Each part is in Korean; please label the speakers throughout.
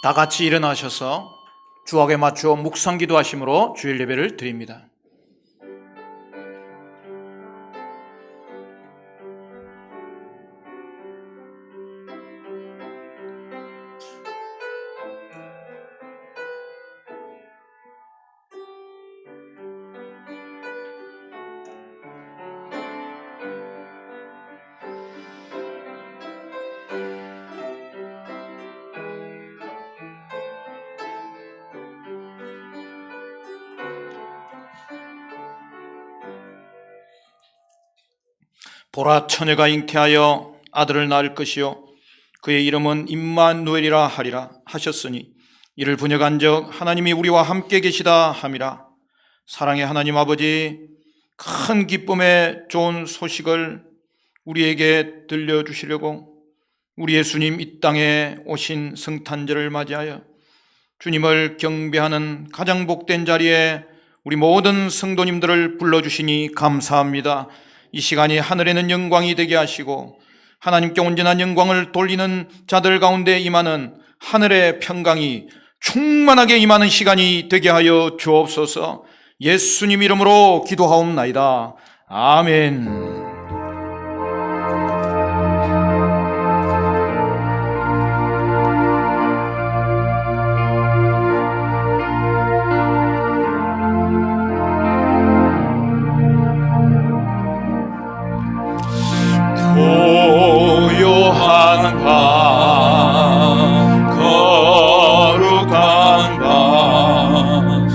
Speaker 1: 다 같이 일어나셔서 주악에 맞추어 묵상기도 하심으로 주일 예배를 드립니다. 보라, 처녀가 잉태하여 아들을 낳을 것이요 그의 이름은 임마누엘이라 하리라 하셨으니 이를 번역한즉 하나님이 우리와 함께 계시다 함이라. 사랑의 하나님 아버지, 큰 기쁨의 좋은 소식을 우리에게 들려주시려고 우리 예수님 이 땅에 오신 성탄절을 맞이하여 주님을 경배하는 가장 복된 자리에 우리 모든 성도님들을 불러주시니 감사합니다. 이 시간이 하늘에는 영광이 되게 하시고 하나님께 온전한 영광을 돌리는 자들 가운데 임하는 하늘의 평강이 충만하게 임하는 시간이 되게 하여 주옵소서. 예수님 이름으로 기도하옵나이다. 아멘.
Speaker 2: 고요한 밤, 거룩한 밤,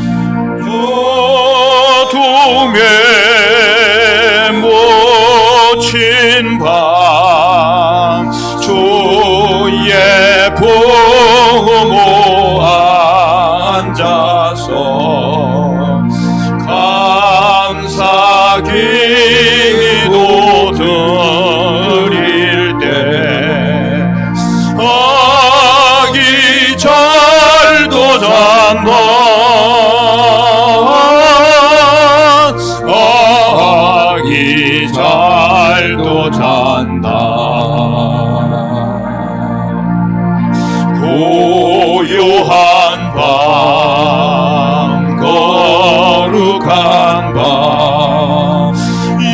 Speaker 2: 어둠에 묻힌 밤, 주의 보모 앉아서 감사기도 드릴 때 아기 잘도 잔다, 아기 잘도 잔다. 고요한 밤, 거룩한 밤,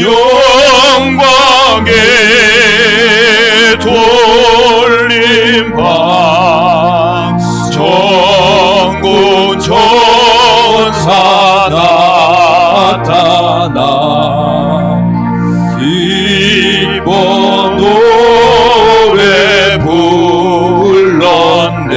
Speaker 2: 영광의 돌림 밤, 정군 천사 나타나 기뻐 노래 불렀네.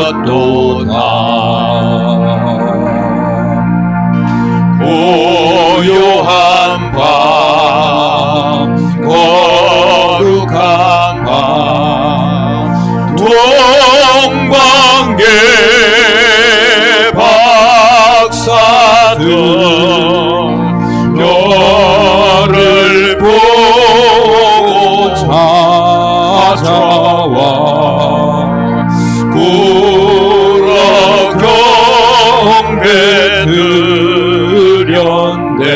Speaker 2: 구원하셨도다. 고요한 밤, 거룩한 밤, 동방계 박사들 별을 보고 찾아와 구러 경배 드렸네.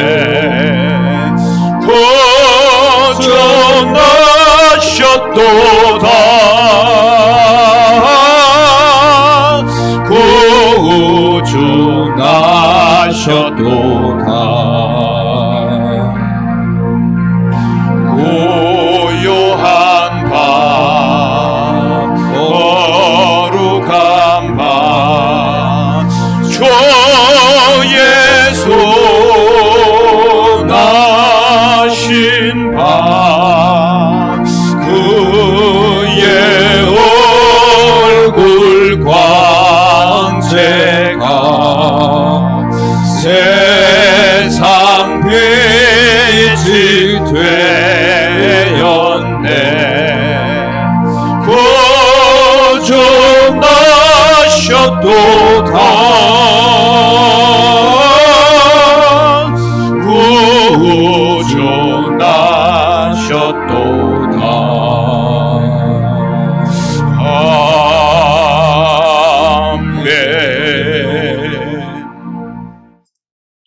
Speaker 2: 거저나셨도다. 구주나셨도다. 고요한 밤, 거룩한 밤, 주 예수 나신 밤, 그의 얼굴 광채가 세상 빛이 되었네. 구주나셨도다. 구주나셨도다. 아멘.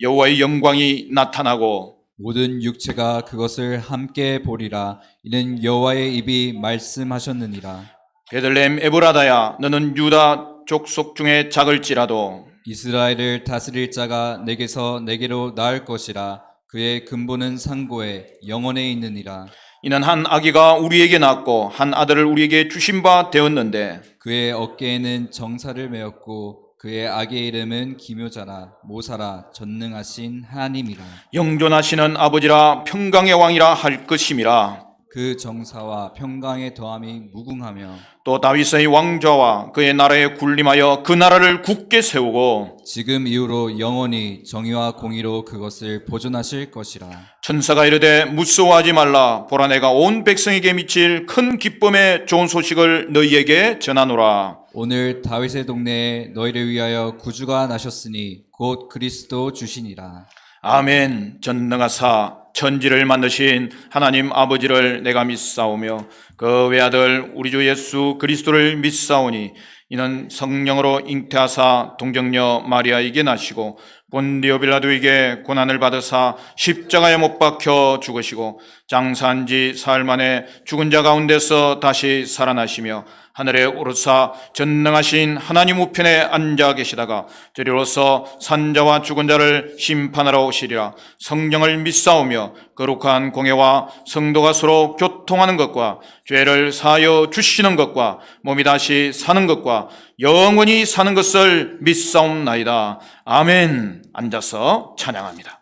Speaker 1: 여호와의 영광이 나타나고
Speaker 3: 모든 육체가 그것을 함께 보리라. 이는 여호와의 입이 말씀하셨느니라.
Speaker 1: 베들레헴 에브라다야 너는 유다 족속 중에 작을지라도
Speaker 3: 이스라엘을 다스릴 자가 내게서 내게로 나을 것이라. 그의 근본은 상고에 영원에 있느니라.
Speaker 1: 이는 한 아기가 우리에게 낳고 한 아들을 우리에게 주신 바 되었는데
Speaker 3: 그의 어깨에는 정사를 메었고 그의 아기의 이름은 기묘자라 모사라 전능하신 하나님이라.
Speaker 1: 영존하시는 아버지라 평강의 왕이라 할 것임이라.
Speaker 3: 그 정사와 평강의 더함이 무궁하며
Speaker 1: 또 다윗의 왕좌와 그의 나라에 군림하여 그 나라를 굳게 세우고
Speaker 3: 지금 이후로 영원히 정의와 공의로 그것을 보존하실 것이라.
Speaker 1: 천사가 이르되 무서워하지 말라. 보라 내가 온 백성에게 미칠 큰 기쁨의 좋은 소식을 너희에게 전하노라.
Speaker 3: 오늘 다윗의 동네에 너희를 위하여 구주가 나셨으니 곧 그리스도 주시니라.
Speaker 1: 아멘. 전능하사 천지를 만드신 하나님 아버지를 내가 믿사오며 그 외아들 우리 주 예수 그리스도를 믿사오니 이는 성령으로 잉태하사 동정녀 마리아에게 나시고 본디오 빌라도에게 고난을 받으사 십자가에 못 박혀 죽으시고 장사한 지 사흘 만에 죽은 자 가운데서 다시 살아나시며 하늘에 오르사 전능하신 하나님 우편에 앉아 계시다가 저리로서 산자와 죽은 자를 심판하러 오시리라. 성령을 믿사오며 거룩한 공회와 성도가 서로 교통하는 것과 죄를 사하여 주시는 것과 몸이 다시 사는 것과 영원히 사는 것을 믿사옵나이다. 아멘. 앉아서 찬양합니다.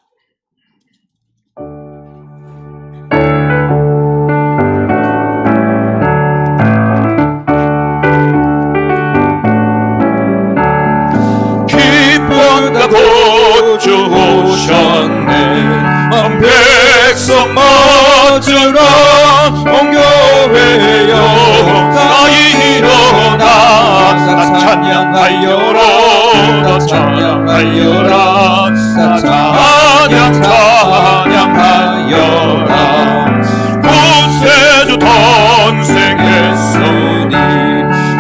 Speaker 2: 기쁨과 구주 오셨네. 만 백성 맞으라. 온 교회여 다 일어나. 다 찬양하여라. 다 찬양하여라. 다 찬양하여라. 구세주 탄생했으니 다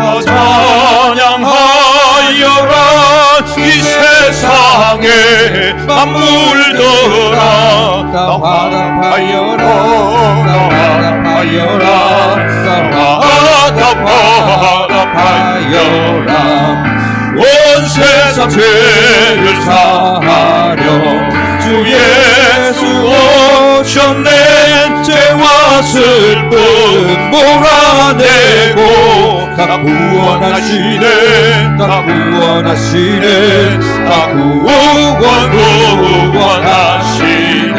Speaker 2: 찬양하여라. 이 세상에 만물들아 다 화답하여라. 다 화답하여라. 다 화답하여라. 온 세상 죄를 사하려 주 예수 오셨네. 죄와 슬픔 몰아내고 다 구원하시네. 다 구원하시네. 다 구원하시네.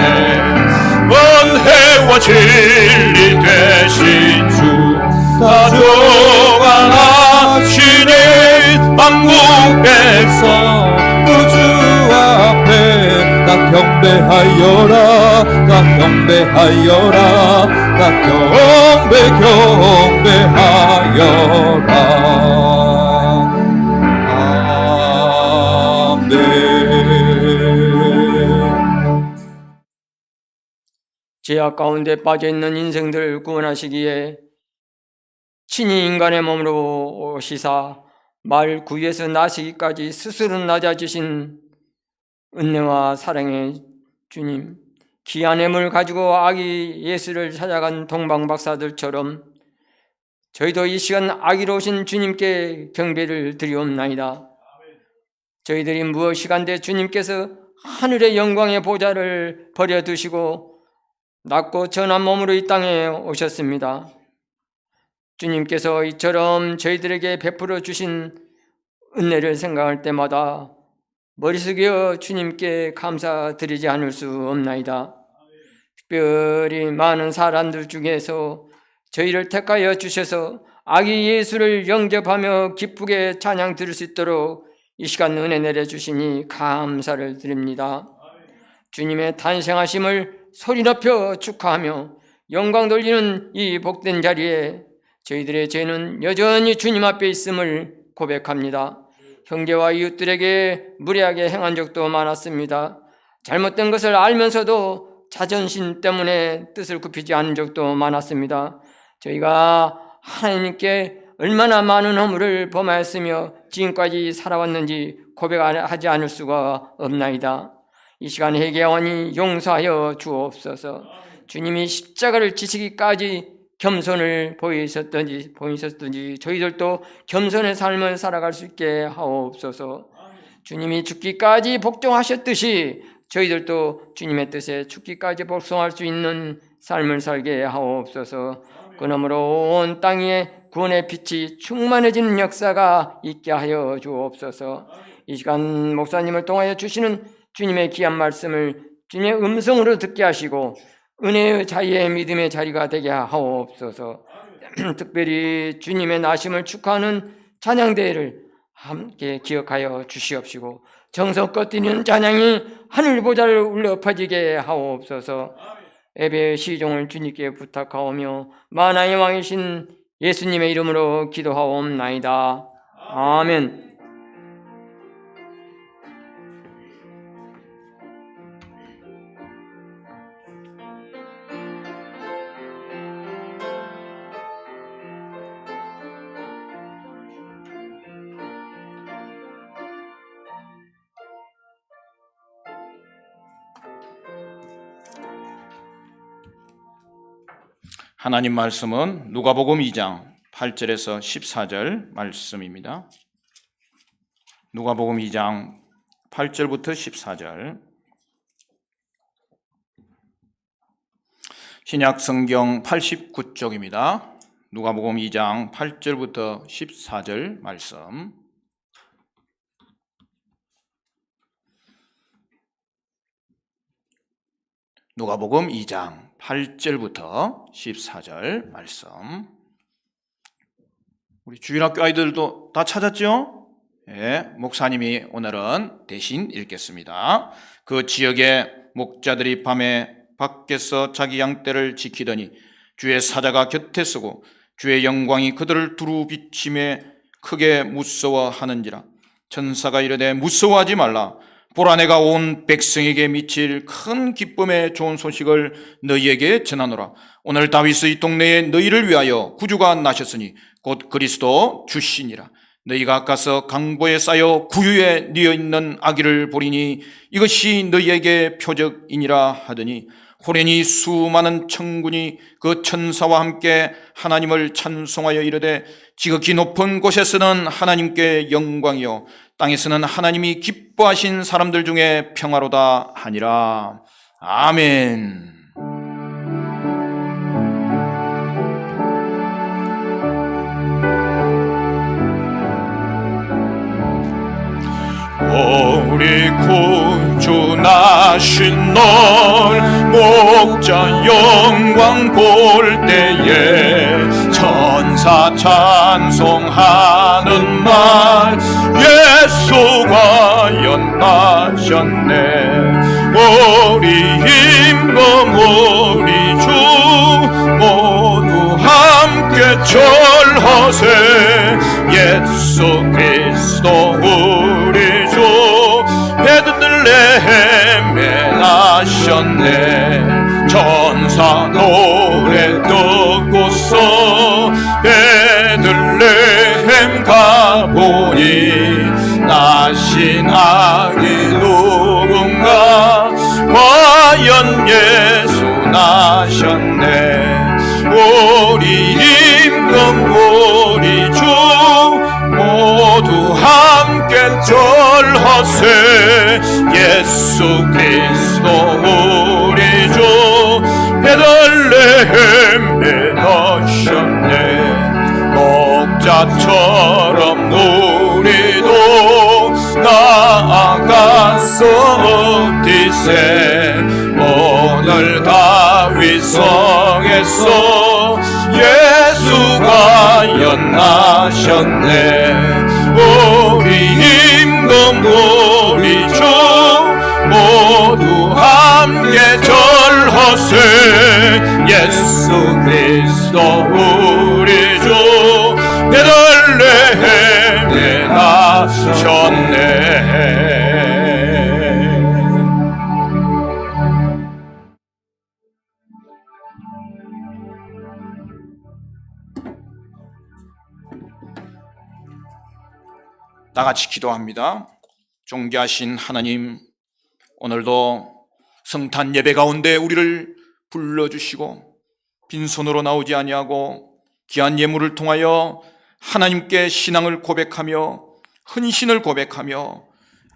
Speaker 2: 은혜와 진리 되신 주 다 조관하시네. 만국 백성 구주 앞에 다 경배하여라. 다 경배하여라. 다 경배하여라. 아멘.
Speaker 4: 죄악 가운데 빠져있는 인생들을 구원하시기에 친히 인간의 몸으로 오시사 말 구유에서 나시기까지 스스로 낮아지신 은혜와 사랑의 주님, 귀한 애물 가지고 아기 예수를 찾아간 동방박사들처럼 저희도 이 시간 아기로 오신 주님께 경배를 드리옵나이다. 저희들이 무엇이간데 주님께서 하늘의 영광의 보좌를 버려두시고 낮고 전한 몸으로 이 땅에 오셨습니다. 주님께서 이처럼 저희들에게 베풀어 주신 은혜를 생각할 때마다 머리 숙여 주님께 감사드리지 않을 수 없나이다. 특별히 많은 사람들 중에서 저희를 택하여 주셔서 아기 예수를 영접하며 기쁘게 찬양 들을 수 있도록 이 시간 은혜 내려주시니 감사를 드립니다. 주님의 탄생하심을 소리 높여 축하하며 영광 돌리는 이 복된 자리에 저희들의 죄는 여전히 주님 앞에 있음을 고백합니다. 형제와 이웃들에게 무례하게 행한 적도 많았습니다. 잘못된 것을 알면서도 자존심 때문에 뜻을 굽히지 않은 적도 많았습니다. 저희가 하나님께 얼마나 많은 허물을 범하였으며 지금까지 살아왔는지 고백하지 않을 수가 없나이다. 이 시간 회개하오니 용서하여 주옵소서. 주님이 십자가를 지시기까지 겸손을 보이셨든지 저희들도 겸손의 삶을 살아갈 수 있게 하옵소서. 주님이 죽기까지 복종하셨듯이 저희들도 주님의 뜻에 죽기까지 복종할 수 있는 삶을 살게 하옵소서. 그러므로 온 땅에 구원의 빛이 충만해지는 역사가 있게 하여 주옵소서. 이 시간 목사님을 통하여 주시는 주님의 귀한 말씀을 주님의 음성으로 듣게 하시고 은혜의 자유의 믿음의 자리가 되게 하옵소서. 특별히 주님의 나심을 축하하는 찬양대회를 함께 기억하여 주시옵시고 정성껏 드리는 찬양이 하늘 보좌를 울려 퍼지게 하옵소서. 예배 시종을 주님께 부탁하오며 만왕의 왕이신 예수님의 이름으로 기도하옵나이다. 아멘.
Speaker 1: 하나님 말씀은 누가복음 2장 8절에서 14절 말씀입니다. 누가복음 2장 8절부터 14절. 신약 성경 89쪽입니다. 누가복음 2장 8절부터 14절 말씀. 누가복음 2장 8절부터 14절 말씀. 우리 주일학교 아이들도 다 찾았죠? 예, 목사님이 오늘은 대신 읽겠습니다. 그 지역의 목자들이 밤에 밖에서 자기 양떼를 지키더니 주의 사자가 곁에 서고 주의 영광이 그들을 두루 비치매 크게 무서워하는지라. 천사가 이르되 무서워하지 말라. 보라, 내가 온 백성에게 미칠 큰 기쁨의 좋은 소식을 너희에게 전하노라. 오늘 다윗의 동네에 너희를 위하여 구주가 나셨으니 곧 그리스도 주시니라. 너희가 가서 강보에 쌓여 구유에 뉘어 있는 아기를 보리니 이것이 너희에게 표적이니라 하더니 호련히 수많은 천군이 그 천사와 함께 하나님을 찬송하여 이르되 지극히 높은 곳에서는 하나님께 영광이요 땅에서는 하나님이 기뻐하신 사람들 중에 평화로다 하니라. 아멘.
Speaker 2: 우리 구주 나신 널 목자 영광 볼 때에 천사 찬송하는 날 예수가 연나셨네. 우리 임금 우리 주 모두 함께 절하세. 예수 그리스도 우리 주 베들레헴에 나셨네. 천사 노래 듣고서 베들레헴 가보니 나신 아기 누군가 과연 예수 나셨네. 우리 임금 우리 주 모두 함께 절하세. 예수 그리스도 우리 주 베들레헴에 나셨네. 목자처럼 우리도 나아가서 엎디세. 오늘 다윗 성에서 예수가 연나셨네. 우리 임금 우리 주 모두 함께 절하세. 예수 그리스도 우리 주 베들레헴에 나셨네.
Speaker 1: 다 같이 기도합니다. 존귀하신 하나님, 오늘도 성탄 예배 가운데 우리를 불러주시고 빈손으로 나오지 아니하고 귀한 예물을 통하여 하나님께 신앙을 고백하며 헌신을 고백하며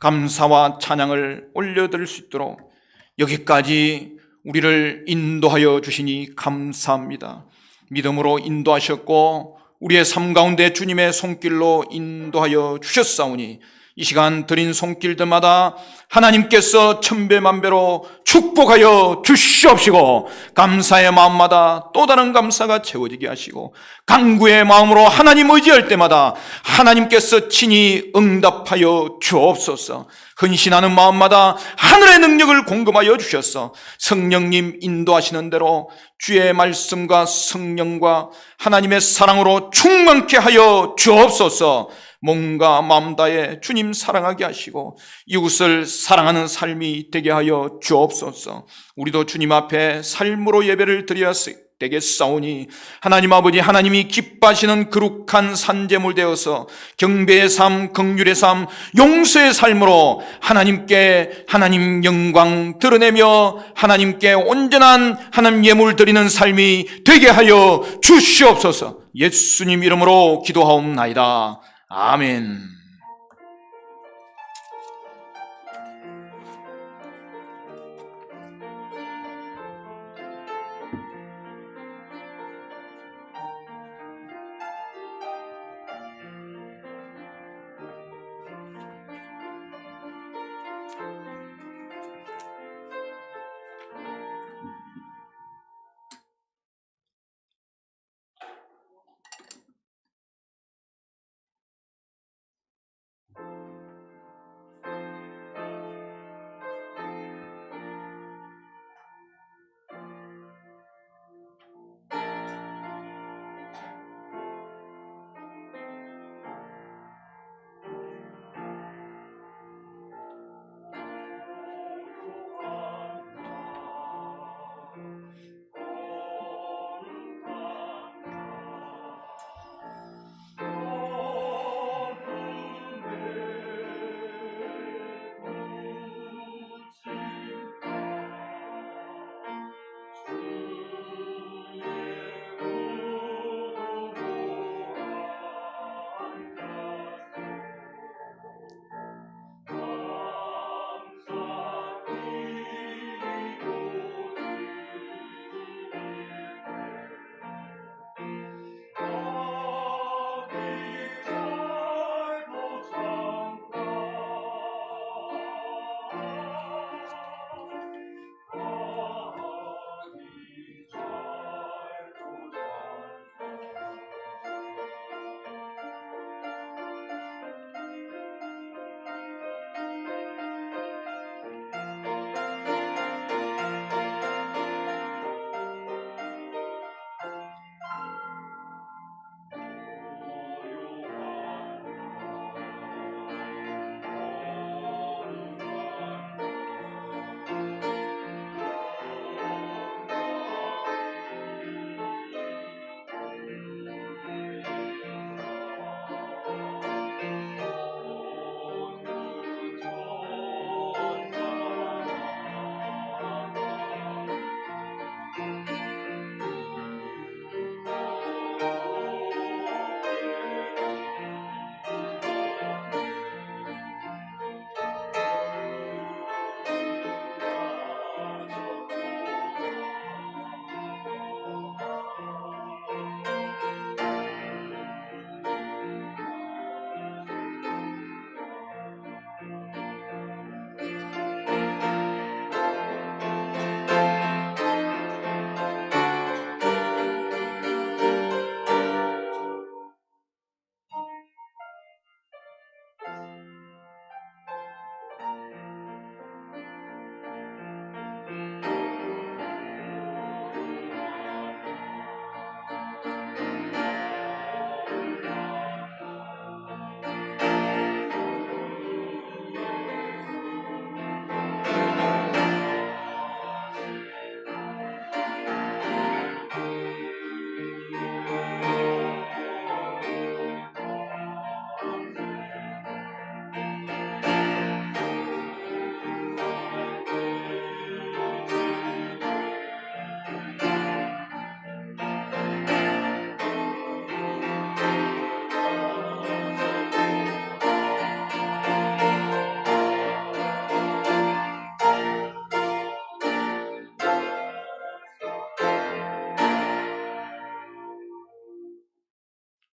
Speaker 1: 감사와 찬양을 올려드릴 수 있도록 여기까지 우리를 인도하여 주시니 감사합니다. 믿음으로 인도하셨고 우리의 삶 가운데 주님의 손길로 인도하여 주셨사오니 이 시간 드린 손길들마다 하나님께서 천배만배로 축복하여 주시옵시고 감사의 마음마다 또 다른 감사가 채워지게 하시고 간구의 마음으로 하나님 의지할 때마다 하나님께서 친히 응답하여 주옵소서. 헌신하는 마음마다 하늘의 능력을 공급하여 주셔서 성령님 인도하시는 대로 주의 말씀과 성령과 하나님의 사랑으로 충만케 하여 주옵소서. 몸과 마음 다해 주님 사랑하게 하시고 이웃을 사랑하는 삶이 되게 하여 주옵소서. 우리도 주님 앞에 삶으로 예배를 드려야 되겠사오니 하나님 아버지, 하나님이 기뻐하시는 거룩한 산제물 되어서 경배의 삶, 긍휼의 삶, 용서의 삶으로 하나님께 하나님 영광 드러내며 하나님께 온전한 하나님 예물 드리는 삶이 되게 하여 주시옵소서. 예수님 이름으로 기도하옵나이다. 아멘.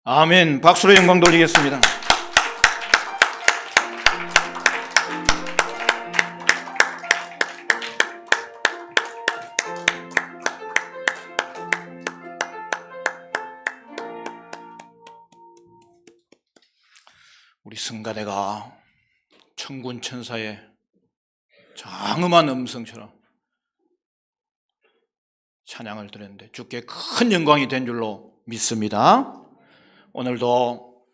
Speaker 1: 아멘. 박수로 영광 돌리겠습니다. 우리 성가대가 천군 천사의 장엄한 음성처럼 찬양을 드렸는데 주께 큰 영광이 된 줄로 믿습니다. 오늘도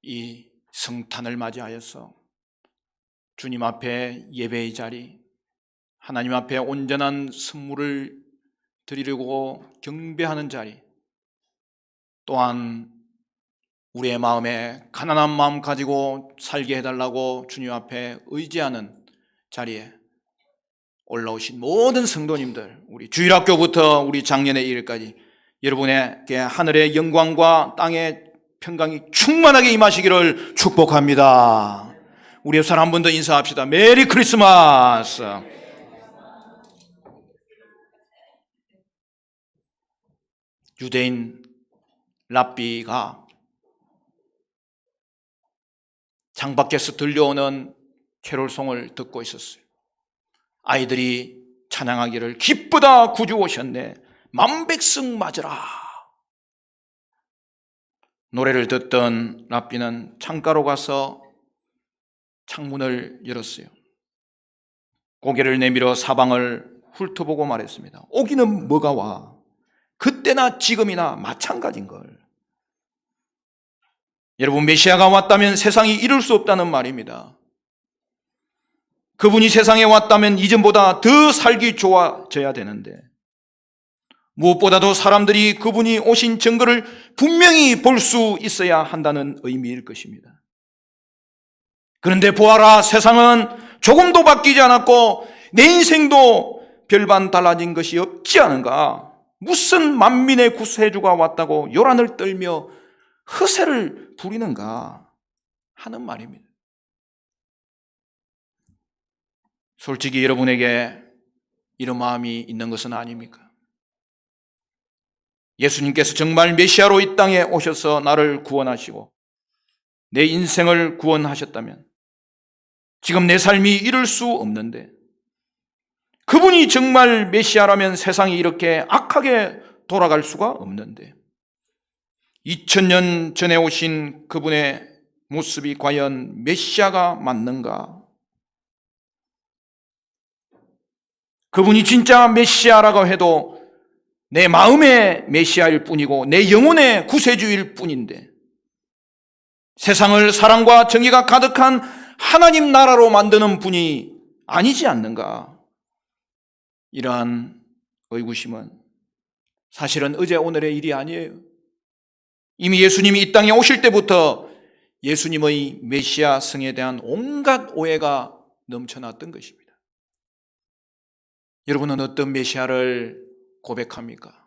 Speaker 1: 이 성탄을 맞이하여서 주님 앞에 예배의 자리, 하나님 앞에 온전한 선물을 드리려고 경배하는 자리, 또한 우리의 마음에 가난한 마음 가지고 살게 해달라고 주님 앞에 의지하는 자리에 올라오신 모든 성도님들, 우리 주일학교부터 우리 작년의 일까지 여러분에게 하늘의 영광과 땅의 평강이 충만하게 임하시기를 축복합니다. 우리 옆 사람 한 번 더 인사합시다. 메리 크리스마스. 유대인 랍비가 창밖에서 들려오는 캐롤송을 듣고 있었어요. 아이들이 찬양하기를 기쁘다 구주 오셨네 만백성 맞으라. 노래를 듣던 랍비는 창가로 가서 창문을 열었어요. 고개를 내밀어 사방을 훑어보고 말했습니다. 오기는 뭐가 와? 그때나 지금이나 마찬가지인걸. 여러분, 메시아가 왔다면 세상이 이룰 수 없다는 말입니다. 그분이 세상에 왔다면 이전보다 더 살기 좋아져야 되는데, 무엇보다도 사람들이 그분이 오신 증거를 분명히 볼 수 있어야 한다는 의미일 것입니다. 그런데 보아라, 세상은 조금도 바뀌지 않았고 내 인생도 별반 달라진 것이 없지 않은가. 무슨 만민의 구세주가 왔다고 요란을 떨며 허세를 부리는가 하는 말입니다. 솔직히 여러분에게 이런 마음이 있는 것은 아닙니까? 예수님께서 정말 메시아로 이 땅에 오셔서 나를 구원하시고 내 인생을 구원하셨다면 지금 내 삶이 이럴 수 없는데, 그분이 정말 메시아라면 세상이 이렇게 악하게 돌아갈 수가 없는데, 2000년 전에 오신 그분의 모습이 과연 메시아가 맞는가? 그분이 진짜 메시아라고 해도 내 마음의 메시아일 뿐이고 내 영혼의 구세주일 뿐인데, 세상을 사랑과 정의가 가득한 하나님 나라로 만드는 분이 아니지 않는가? 이러한 의구심은 사실은 어제 오늘의 일이 아니에요. 이미 예수님이 이 땅에 오실 때부터 예수님의 메시아 성에 대한 온갖 오해가 넘쳐났던 것입니다. 여러분은 어떤 메시아를 고백합니까?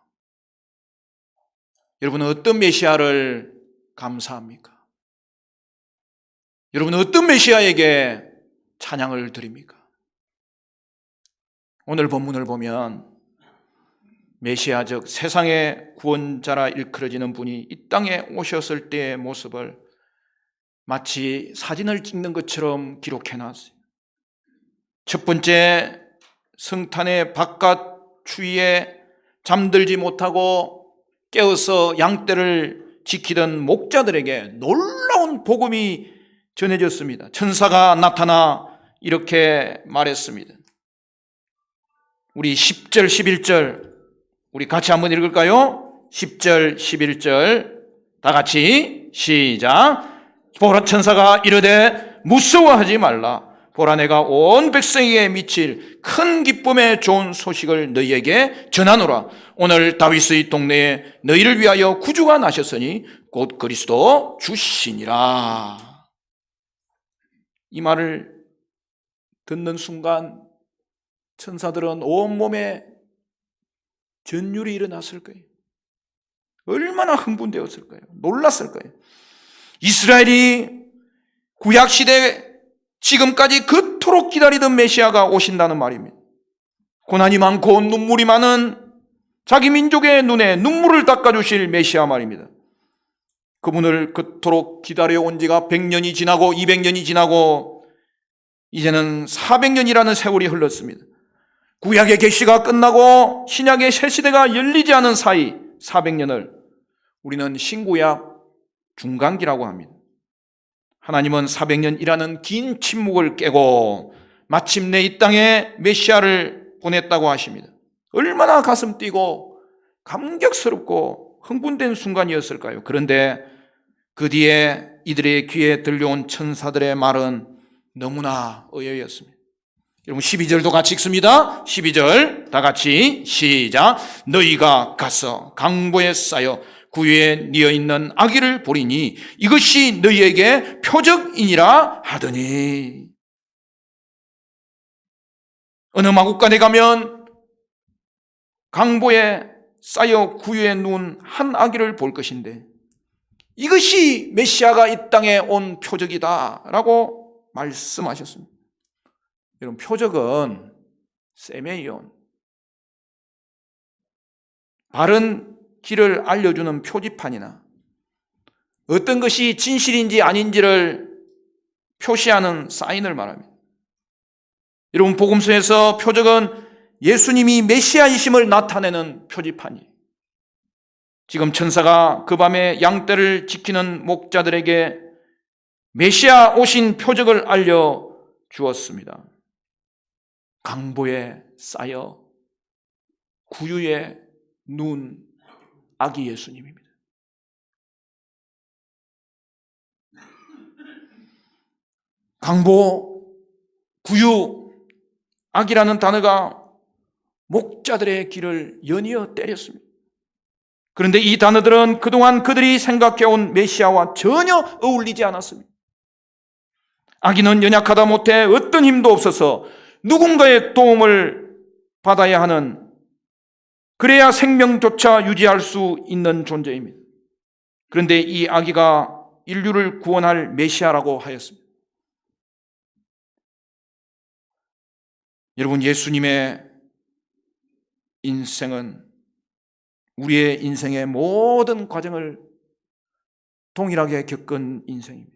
Speaker 1: 여러분은 어떤 메시아를 감사합니까? 여러분은 어떤 메시아에게 찬양을 드립니까? 오늘 본문을 보면 메시아, 즉 세상의 구원자라 일컬어지는 분이 이 땅에 오셨을 때의 모습을 마치 사진을 찍는 것처럼 기록해놨어요. 첫 번째, 성탄의 바깥 추위에 잠들지 못하고 깨어서 양떼를 지키던 목자들에게 놀라운 복음이 전해졌습니다. 천사가 나타나 이렇게 말했습니다. 우리 10절 11절 우리 같이 한번 읽을까요? 10절 11절 다 같이 시작. 보라, 천사가 이르되 무서워하지 말라. 보라, 내가 온 백성에게 미칠 큰 기쁨의 좋은 소식을 너희에게 전하노라. 오늘 다윗의 동네에 너희를 위하여 구주가 나셨으니 곧 그리스도 주시니라. 이 말을 듣는 순간 천사들은 온몸에 전율이 일어났을 거예요. 얼마나 흥분되었을 거예요. 놀랐을 거예요. 이스라엘이 구약시대 지금까지 그토록 기다리던 메시아가 오신다는 말입니다. 고난이 많고 눈물이 많은 자기 민족의 눈에 눈물을 닦아주실 메시아 말입니다. 그분을 그토록 기다려온 지가 100년이 지나고 200년이 지나고 이제는 400년이라는 세월이 흘렀습니다. 구약의 계시가 끝나고 신약의 새 시대가 열리지 않은 사이 400년을 우리는 신구약 중간기라고 합니다. 하나님은 400년이라는 긴 침묵을 깨고 마침내 이 땅에 메시아를 보냈다고 하십니다. 얼마나 가슴 뛰고 감격스럽고 흥분된 순간이었을까요? 그런데 그 뒤에 이들의 귀에 들려온 천사들의 말은 너무나 의외였습니다. 여러분 12절도 같이 읽습니다. 12절 다 같이 시작. 너희가 가서 강보에 쌓여 구유에 뉘어있는 아기를 보리니 이것이 너희에게 표적이니라 하더니, 어느 마구간에 가면 강보에 쌓여 구유에 누운 한 아기를 볼 것인데 이것이 메시아가 이 땅에 온 표적이다 라고 말씀하셨습니다. 여러분 표적은 세메이온, 바른 길을 알려주는 표지판이나 어떤 것이 진실인지 아닌지를 표시하는 사인을 말합니다. 여러분 복음서에서 표적은 예수님이 메시아이심을 나타내는 표지판이에요. 지금 천사가 그 밤에 양떼를 지키는 목자들에게 메시아 오신 표적을 알려주었습니다. 강보에 쌓여 구유에 누운 아기 예수님입니다. 강보, 구유, 아기라는 단어가 목자들의 귀를 연이어 때렸습니다. 그런데 이 단어들은 그동안 그들이 생각해온 메시아와 전혀 어울리지 않았습니다. 아기는 연약하다 못해 어떤 힘도 없어서 누군가의 도움을 받아야 하는, 그래야 생명조차 유지할 수 있는 존재입니다. 그런데 이 아기가 인류를 구원할 메시아라고 하였습니다. 여러분 예수님의 인생은 우리의 인생의 모든 과정을 동일하게 겪은 인생입니다.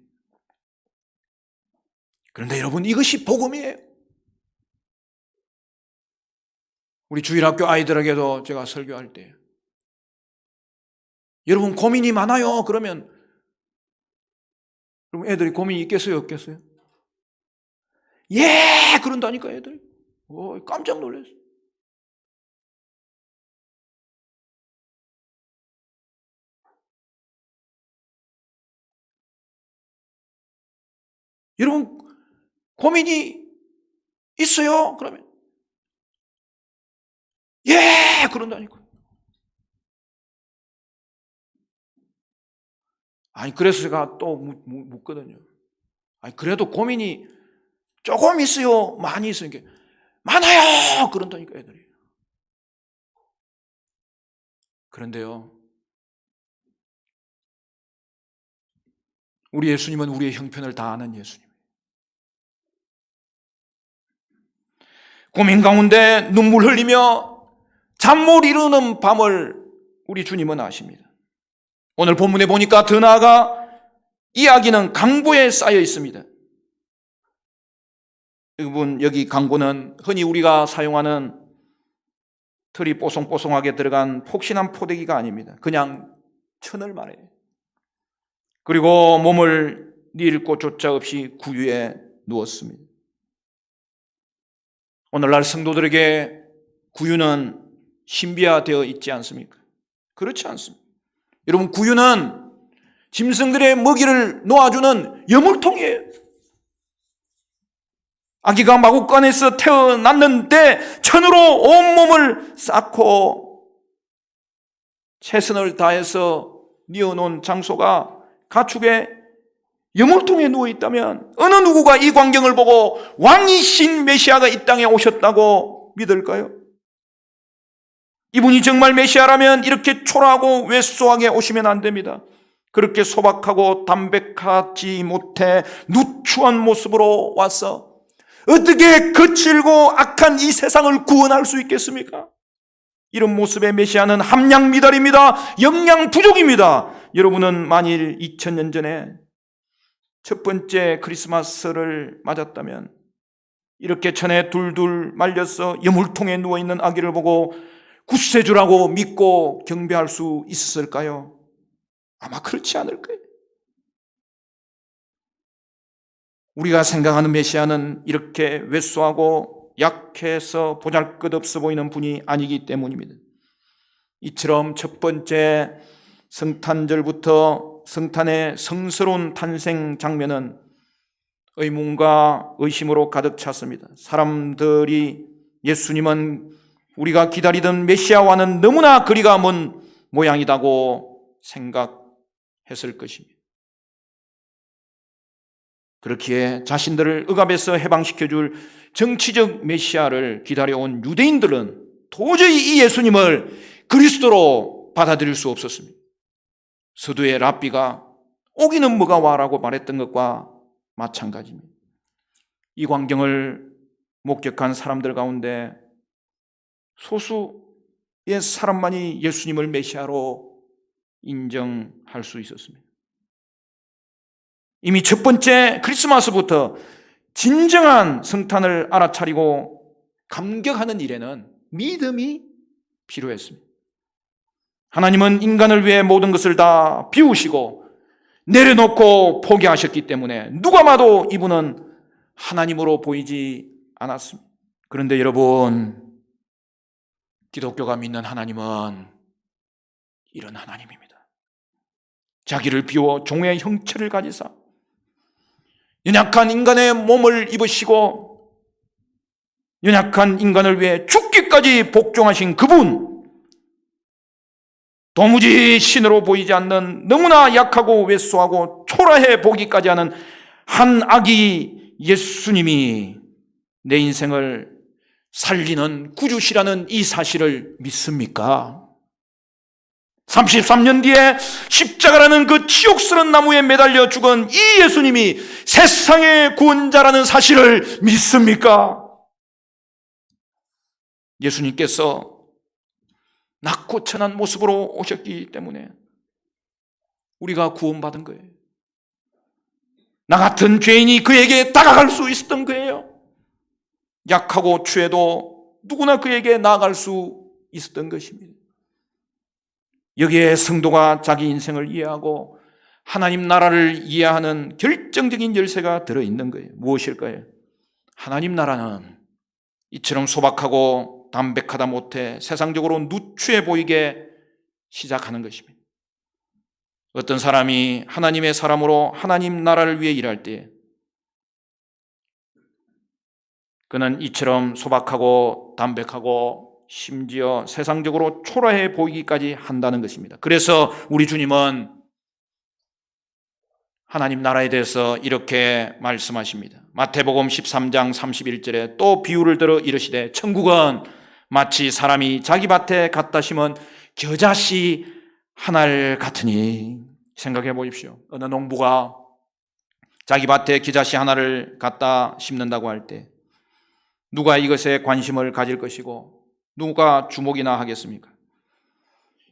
Speaker 1: 그런데 여러분 이것이 복음이에요. 우리 주일학교 아이들에게도 제가 설교할 때 여러분 고민이 많아요 그러면 여러분 애들이 고민이 있겠어요 없겠어요? 예 그런다니까 애들이. 깜짝 놀랐어요. 여러분 고민이 있어요 그러면 예 그런다니까. 아니 그래서 제가 또 묻거든요. 아니 그래도 고민이 조금 있어요 많이 있어요? 많아요 그런다니까 애들이. 그런데요 우리 예수님은 우리의 형편을 다 아는 예수님. 고민 가운데 눈물 흘리며 잠 못 이루는 밤을 우리 주님은 아십니다. 오늘 본문에 보니까 더 나아가 이 아기는 강보에 쌓여 있습니다. 여러분 여기 강보는 흔히 우리가 사용하는 털이 뽀송뽀송하게 들어간 폭신한 포대기가 아닙니다. 그냥 천을 말해요. 그리고 몸을 닐 곳조차 없이 구유에 누웠습니다. 오늘날 성도들에게 구유는 신비화되어 있지 않습니까? 그렇지 않습니다. 여러분 구유는 짐승들의 먹이를 놓아주는 여물통이에요. 아기가 마구간에서 태어났는데 천으로 온몸을 쌓고 최선을 다해서 뉘어놓은 장소가 가축의 여물통에 누워있다면 어느 누구가 이 광경을 보고 왕이신 메시아가 이 땅에 오셨다고 믿을까요? 이분이 정말 메시아라면 이렇게 초라하고 왜소하게 오시면 안 됩니다. 그렇게 소박하고 담백하지 못해 누추한 모습으로 와서 어떻게 거칠고 악한 이 세상을 구원할 수 있겠습니까? 이런 모습의 메시아는 함량 미달입니다. 영양 부족입니다. 여러분은 만일 2000년 전에 첫 번째 크리스마스를 맞았다면 이렇게 천에 둘둘 말려서 여물통에 누워있는 아기를 보고 구세주라고 믿고 경배할 수 있었을까요? 아마 그렇지 않을 거예요. 우리가 생각하는 메시아는 이렇게 왜소하고 약해서 보잘것없어 보이는 분이 아니기 때문입니다. 이처럼 첫 번째 성탄절부터 성탄의 성스러운 탄생 장면은 의문과 의심으로 가득 찼습니다. 사람들이 예수님은 우리가 기다리던 메시아와는 너무나 거리가 먼 모양이다고 생각했을 것입니다. 그렇기에 자신들을 억압에서 해방시켜줄 정치적 메시아를 기다려온 유대인들은 도저히 이 예수님을 그리스도로 받아들일 수 없었습니다. 서두에 랍비가 오기는 뭐가 와라고 말했던 것과 마찬가지입니다. 이 광경을 목격한 사람들 가운데 소수의 사람만이 예수님을 메시아로 인정할 수 있었습니다. 이미 첫 번째 크리스마스부터 진정한 성탄을 알아차리고 감격하는 일에는 믿음이 필요했습니다. 하나님은 인간을 위해 모든 것을 다 비우시고 내려놓고 포기하셨기 때문에 누가 봐도 이분은 하나님으로 보이지 않았습니다. 그런데 여러분, 기독교가 믿는 하나님은 이런 하나님입니다. 자기를 비워 종의 형체를 가지사 연약한 인간의 몸을 입으시고 연약한 인간을 위해 죽기까지 복종하신 그분, 도무지 신으로 보이지 않는 너무나 약하고 왜소하고 초라해 보기까지 하는 한 아기 예수님이 내 인생을 살리는 구주시라는 이 사실을 믿습니까? 33년 뒤에 십자가라는 그 치욕스러운 나무에 매달려 죽은 이 예수님이 세상의 구원자라는 사실을 믿습니까? 예수님께서 낮고 천한 모습으로 오셨기 때문에 우리가 구원받은 거예요. 나 같은 죄인이 그에게 다가갈 수 있었던 거예요. 약하고 추해도 누구나 그에게 나아갈 수 있었던 것입니다. 여기에 성도가 자기 인생을 이해하고 하나님 나라를 이해하는 결정적인 열쇠가 들어있는 거예요. 무엇일까요? 하나님 나라는 이처럼 소박하고 담백하다 못해 세상적으로 누추해 보이게 시작하는 것입니다. 어떤 사람이 하나님의 사람으로 하나님 나라를 위해 일할 때 그는 이처럼 소박하고 담백하고 심지어 세상적으로 초라해 보이기까지 한다는 것입니다. 그래서 우리 주님은 하나님 나라에 대해서 이렇게 말씀하십니다. 마태복음 13장 31절에 또 비유를 들어 이르시되 천국은 마치 사람이 자기 밭에 갖다 심은 겨자씨 하나를 같으니. 생각해 보십시오. 어느 농부가 자기 밭에 겨자씨 하나를 갖다 심는다고 할 때 누가 이것에 관심을 가질 것이고 누가 주목이나 하겠습니까?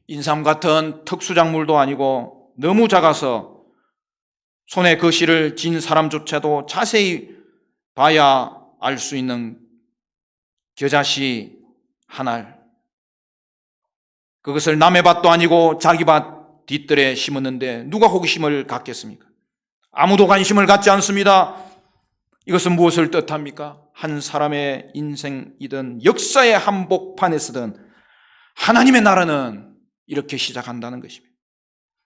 Speaker 1: 인삼 같은 특수작물도 아니고 너무 작아서 손에 그 씨를 진 사람조차도 자세히 봐야 알 수 있는 겨자씨 한 알, 그것을 남의 밭도 아니고 자기 밭 뒷뜰에 심었는데 누가 호기심을 갖겠습니까? 아무도 관심을 갖지 않습니다. 이것은 무엇을 뜻합니까? 한 사람의 인생이든 역사의 한복판에서든 하나님의 나라는 이렇게 시작한다는 것입니다.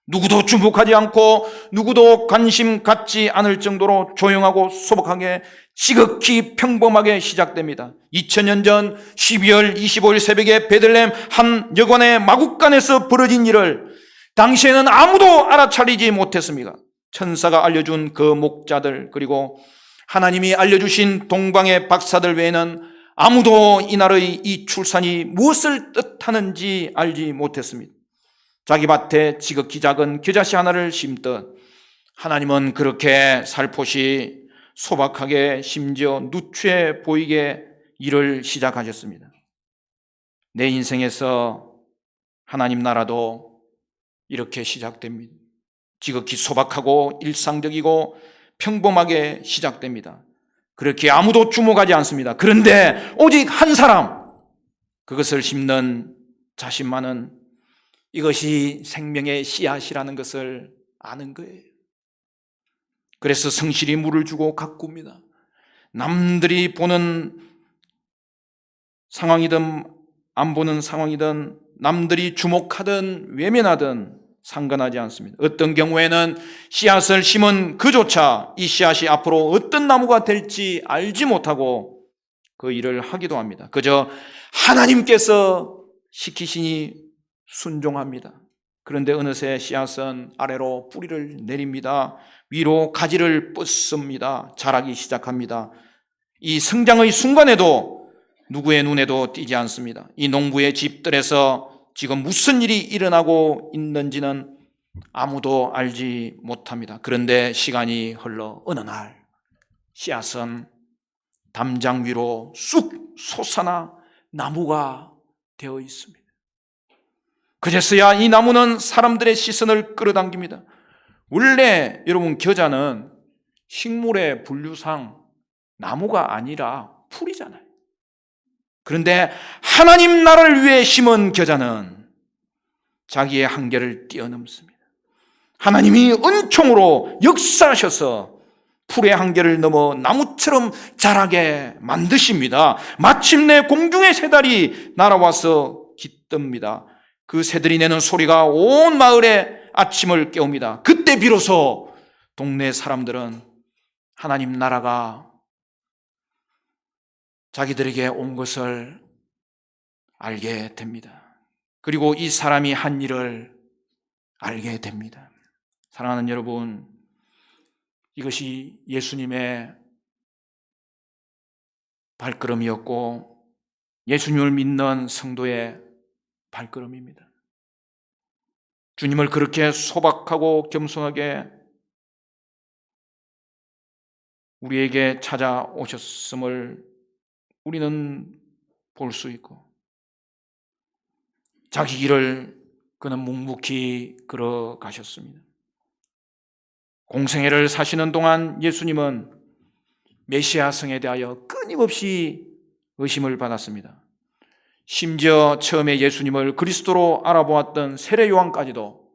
Speaker 1: 누구도 주목하지 않고 누구도 관심 갖지 않을 정도로 조용하고 소박하게 지극히 평범하게 시작됩니다. 2000년 전 12월 25일 새벽에 베들레헴 한 여관의 마국간에서 벌어진 일을 당시에는 아무도 알아차리지 못했습니다. 천사가 알려준 그 목자들 그리고 하나님이 알려주신 동방의 박사들 외에는 아무도 이날의 이 출산이 무엇을 뜻하는지 알지 못했습니다. 자기 밭에 지극히 작은 겨자씨 하나를 심듯 하나님은 그렇게 살포시 소박하게 심지어 누추해 보이게 일을 시작하셨습니다. 내 인생에서 하나님 나라도 이렇게 시작됩니다. 지극히 소박하고 일상적이고 평범하게 시작됩니다. 그렇게 아무도 주목하지 않습니다. 그런데 오직 한 사람, 그것을 심는 자신만은 이것이 생명의 씨앗이라는 것을 아는 거예요. 그래서 성실히 물을 주고 가꿉니다. 남들이 보는 상황이든 안 보는 상황이든 남들이 주목하든 외면하든 상관하지 않습니다. 어떤 경우에는 씨앗을 심은 그조차 이 씨앗이 앞으로 어떤 나무가 될지 알지 못하고 그 일을 하기도 합니다. 그저 하나님께서 시키시니 순종합니다. 그런데 어느새 씨앗은 아래로 뿌리를 내립니다. 위로 가지를 뻗습니다. 자라기 시작합니다. 이 성장의 순간에도 누구의 눈에도 띄지 않습니다. 이 농부의 집들에서 지금 무슨 일이 일어나고 있는지는 아무도 알지 못합니다. 그런데 시간이 흘러 어느 날 씨앗은 담장 위로 쑥 솟아나 나무가 되어 있습니다. 그제서야 이 나무는 사람들의 시선을 끌어당깁니다. 원래 여러분 겨자는 식물의 분류상 나무가 아니라 풀이잖아요. 그런데 하나님 나라를 위해 심은 겨자는 자기의 한계를 뛰어넘습니다. 하나님이 은총으로 역사하셔서 풀의 한계를 넘어 나무처럼 자라게 만드십니다. 마침내 공중의 새달이 날아와서 깃듭니다. 그 새들이 내는 소리가 온 마을의 아침을 깨웁니다. 그때 비로소 동네 사람들은 하나님 나라가 자기들에게 온 것을 알게 됩니다. 그리고 이 사람이 한 일을 알게 됩니다. 사랑하는 여러분, 이것이 예수님의 발걸음이었고 예수님을 믿는 성도의 발걸음입니다. 주님을 그렇게 소박하고 겸손하게 우리에게 찾아오셨음을 우리는 볼 수 있고 자기 길을 그는 묵묵히 걸어가셨습니다. 공생애를 사시는 동안 예수님은 메시아 성에 대하여 끊임없이 의심을 받았습니다. 심지어 처음에 예수님을 그리스도로 알아보았던 세례 요한까지도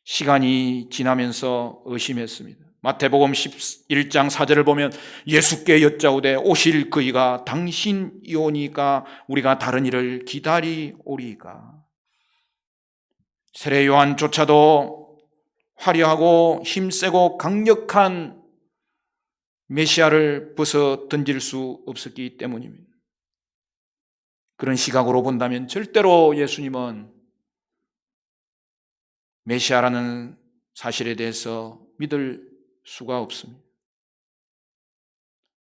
Speaker 1: 시간이 지나면서 의심했습니다. 마태복음 11장 4절을 보면 예수께 여짜오되 오실 그이가 당신이오니까 우리가 다른 일을 기다리오리까. 세례 요한조차도 화려하고 힘세고 강력한 메시아를 벗어 던질 수 없었기 때문입니다. 그런 시각으로 본다면 절대로 예수님은 메시아라는 사실에 대해서 믿을 수가 없습니다.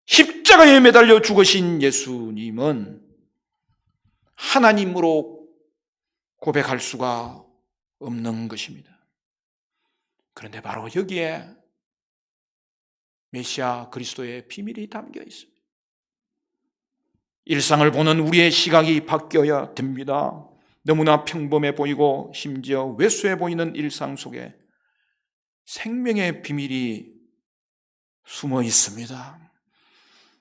Speaker 1: 십자가에 매달려 죽으신 예수님은 하나님으로 고백할 수가 없는 것입니다. 그런데 바로 여기에 메시아 그리스도의 비밀이 담겨 있습니다. 일상을 보는 우리의 시각이 바뀌어야 됩니다. 너무나 평범해 보이고 심지어 왜소해 보이는 일상 속에 생명의 비밀이 숨어 있습니다.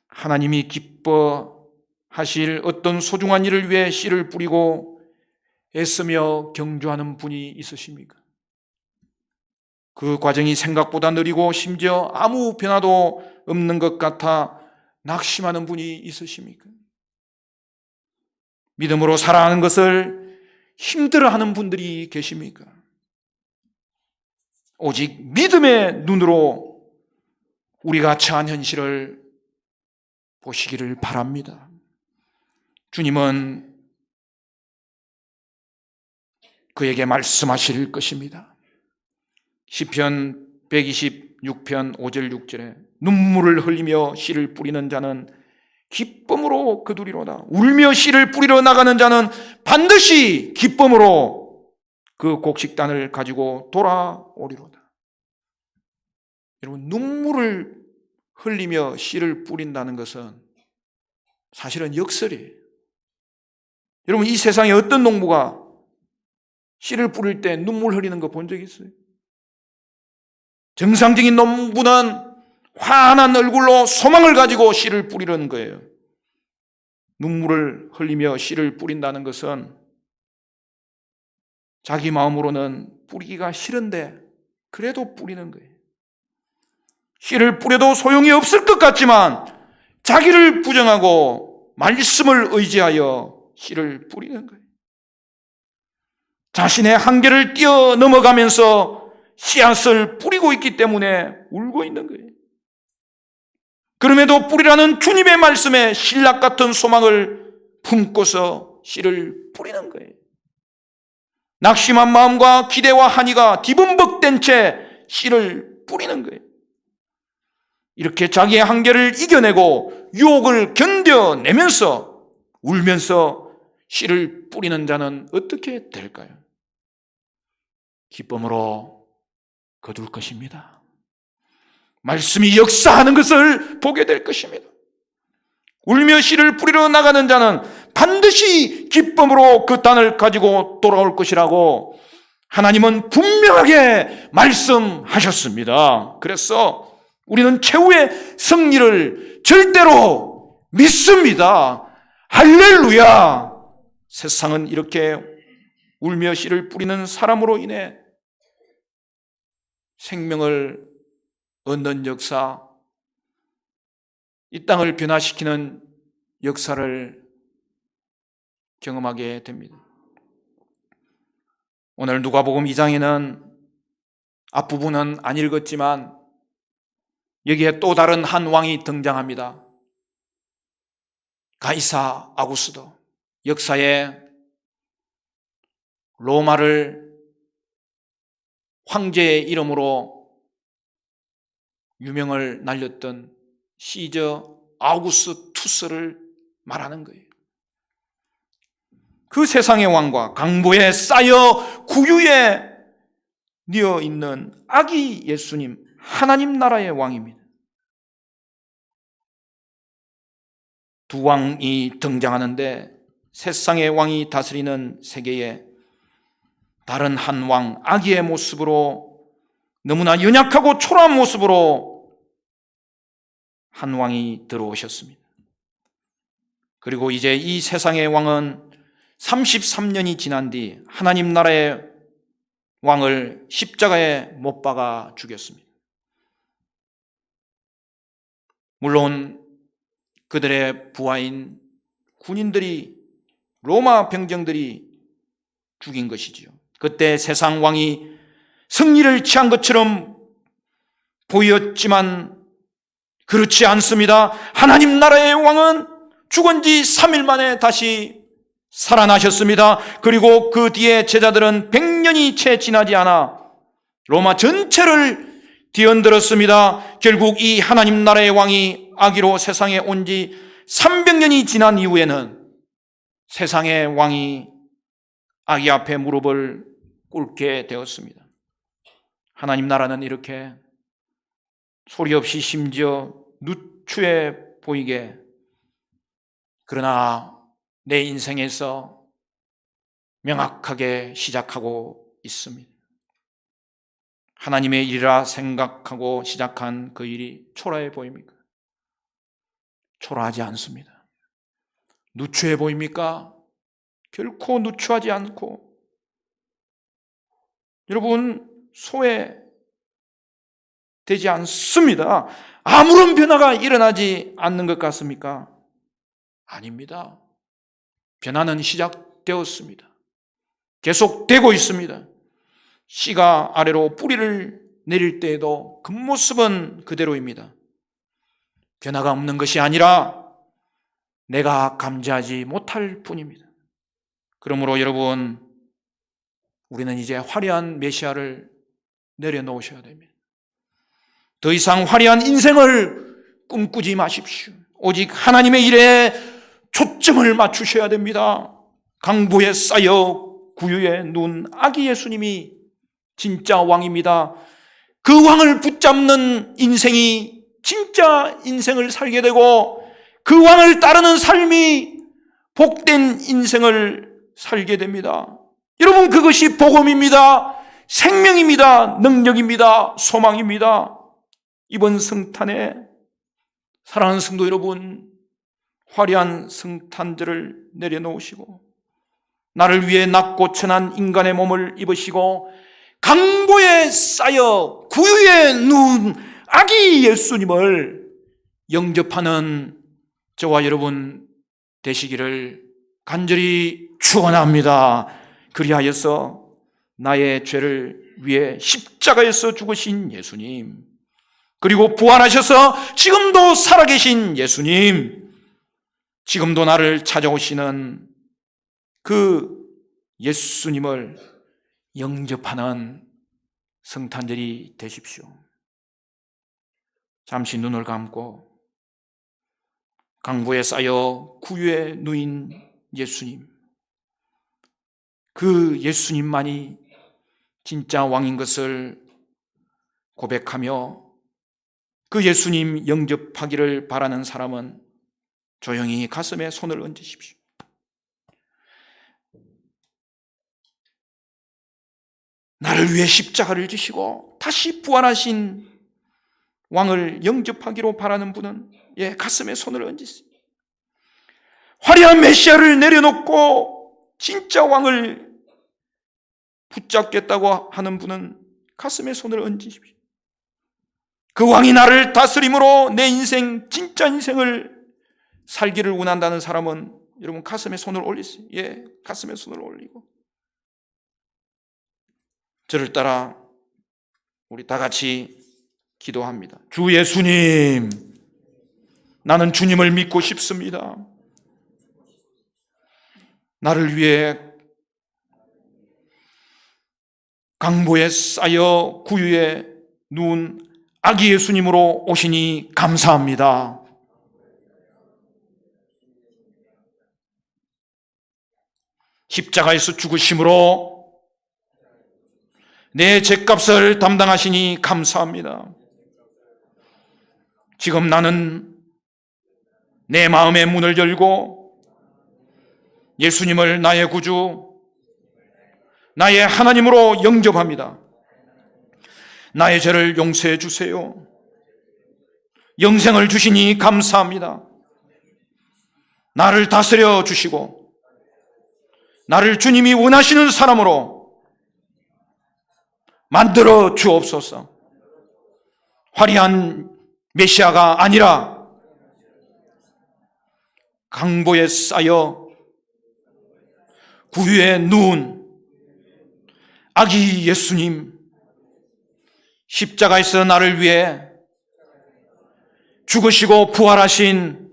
Speaker 1: 하나님이 기뻐하실 어떤 소중한 일을 위해 씨를 뿌리고 애쓰며 경주하는 분이 있으십니까? 그 과정이 생각보다 느리고 심지어 아무 변화도 없는 것 같아 낙심하는 분이 있으십니까? 믿음으로 살아가는 것을 힘들어하는 분들이 계십니까? 오직 믿음의 눈으로 우리가 처한 현실을 보시기를 바랍니다. 주님은 그에게 말씀하실 것입니다. 시편 126편 5절 6절에 눈물을 흘리며 씨를 뿌리는 자는 기쁨으로 거두리로다. 울며 씨를 뿌리러 나가는 자는 반드시 기쁨으로 그 곡식단을 가지고 돌아오리로다. 여러분, 눈물을 흘리며 씨를 뿌린다는 것은 사실은 역설이에요. 여러분, 이 세상에 어떤 농부가 씨를 뿌릴 때 눈물 흘리는 거 본 적 있어요? 정상적인 농부는 환한 얼굴로 소망을 가지고 씨를 뿌리는 거예요. 눈물을 흘리며 씨를 뿌린다는 것은 자기 마음으로는 뿌리기가 싫은데 그래도 뿌리는 거예요. 씨를 뿌려도 소용이 없을 것 같지만 자기를 부정하고 말씀을 의지하여 씨를 뿌리는 거예요. 자신의 한계를 뛰어넘어가면서 씨앗을 뿌리고 있기 때문에 울고 있는 거예요. 그럼에도 뿌리라는 주님의 말씀에 신락 같은 소망을 품고서 씨를 뿌리는 거예요. 낙심한 마음과 기대와 한이가 뒤범벅된 채 씨를 뿌리는 거예요. 이렇게 자기의 한계를 이겨내고 유혹을 견뎌내면서 울면서 씨를 뿌리는 자는 어떻게 될까요? 기쁨으로 거둘 것입니다. 말씀이 역사하는 것을 보게 될 것입니다. 울며 씨를 뿌리러 나가는 자는 반드시 기쁨으로 그 땅을 가지고 돌아올 것이라고 하나님은 분명하게 말씀하셨습니다. 그래서 우리는 최후의 승리를 절대로 믿습니다. 할렐루야! 세상은 이렇게 울며 씨를 뿌리는 사람으로 인해 생명을 얻는 역사, 이 땅을 변화시키는 역사를 경험하게 됩니다. 오늘 누가복음 2장에는 앞부분은 안 읽었지만 여기에 또 다른 한 왕이 등장합니다. 가이사 아구스도. 역사에 로마를 황제의 이름으로 유명을 날렸던 시저 아우구스투스를 말하는 거예요. 그 세상의 왕과 강보에 쌓여 구유에 뉘어 있는 아기 예수님, 하나님 나라의 왕입니다. 두 왕이 등장하는데 세상의 왕이 다스리는 세계에 다른 한 왕, 아기의 모습으로, 너무나 연약하고 초라한 모습으로 한 왕이 들어오셨습니다. 그리고 이제 이 세상의 왕은 33년이 지난 뒤 하나님 나라의 왕을 십자가에 못 박아 죽였습니다. 물론 그들의 부하인 군인들이, 로마 병정들이 죽인 것이지요. 그때 세상 왕이 승리를 취한 것처럼 보였지만 그렇지 않습니다. 하나님 나라의 왕은 죽은 지 3일 만에 다시 살아나셨습니다. 그리고 그 뒤에 제자들은 100년이 채 지나지 않아 로마 전체를 뒤흔들었습니다. 결국 이 하나님 나라의 왕이 아기로 세상에 온 지 300년이 지난 이후에는 세상의 왕이 아기 앞에 무릎을 꿇게 되었습니다. 하나님 나라는 이렇게 소리 없이 심지어 누추해 보이게, 그러나 내 인생에서 명확하게 시작하고 있습니다. 하나님의 일이라 생각하고 시작한 그 일이 초라해 보입니까? 초라하지 않습니다. 누추해 보입니까? 결코 누추하지 않고, 여러분, 소외되지 않습니다. 아무런 변화가 일어나지 않는 것 같습니까? 아닙니다. 변화는 시작되었습니다. 계속되고 있습니다. 씨가 아래로 뿌리를 내릴 때에도 그 모습은 그대로입니다. 변화가 없는 것이 아니라 내가 감지하지 못할 뿐입니다. 그러므로 여러분, 우리는 이제 화려한 메시아를 내려놓으셔야 됩니다. 더 이상 화려한 인생을 꿈꾸지 마십시오. 오직 하나님의 일에 초점을 맞추셔야 됩니다. 강보에 쌓여 구유에 누운 아기 예수님이 진짜 왕입니다. 그 왕을 붙잡는 인생이 진짜 인생을 살게 되고, 그 왕을 따르는 삶이 복된 인생을 살게 됩니다. 여러분, 그것이 복음입니다. 생명입니다. 능력입니다. 소망입니다. 이번 성탄에 사랑하는 성도 여러분, 화려한 성탄절을 내려놓으시고 나를 위해 낮고 천한 인간의 몸을 입으시고 강보에 쌓여 구유에 누운 아기 예수님을 영접하는 저와 여러분 되시기를 간절히 축원합니다. 그리하여서 나의 죄를 위해 십자가에서 죽으신 예수님, 그리고 부활하셔서 지금도 살아계신 예수님, 지금도 나를 찾아오시는 그 예수님을 영접하는 성탄절이 되십시오. 잠시 눈을 감고 강보에 쌓여 구유에 누인 예수님, 그 예수님만이 진짜 왕인 것을 고백하며 그 예수님 영접하기를 바라는 사람은 조용히 가슴에 손을 얹으십시오. 나를 위해 십자가를 지시고 다시 부활하신 왕을 영접하기로 바라는 분은 가슴에 손을 얹으세요. 화려한 메시아를 내려놓고 진짜 왕을 붙잡겠다고 하는 분은 가슴에 손을 얹으십시오. 그 왕이 나를 다스림으로 내 인생, 진짜 인생을 살기를 원한다는 사람은 여러분 가슴에 손을 올리세요. 가슴에 손을 올리고 저를 따라 우리 다 같이 기도합니다. 주 예수님, 나는 주님을 믿고 싶습니다. 나를 위해 강보에 쌓여 구유에 누운 아기 예수님으로 오시니 감사합니다. 십자가에서 죽으심으로 내 죄값을 담당하시니 감사합니다. 지금 나는 내 마음의 문을 열고 예수님을 나의 구주, 나의 하나님으로 영접합니다. 나의 죄를 용서해 주세요. 영생을 주시니 감사합니다. 나를 다스려 주시고 나를 주님이 원하시는 사람으로 만들어 주옵소서. 화려한 메시아가 아니라 강보에 쌓여 구유에 누운 아기 예수님, 십자가에서 나를 위해 죽으시고 부활하신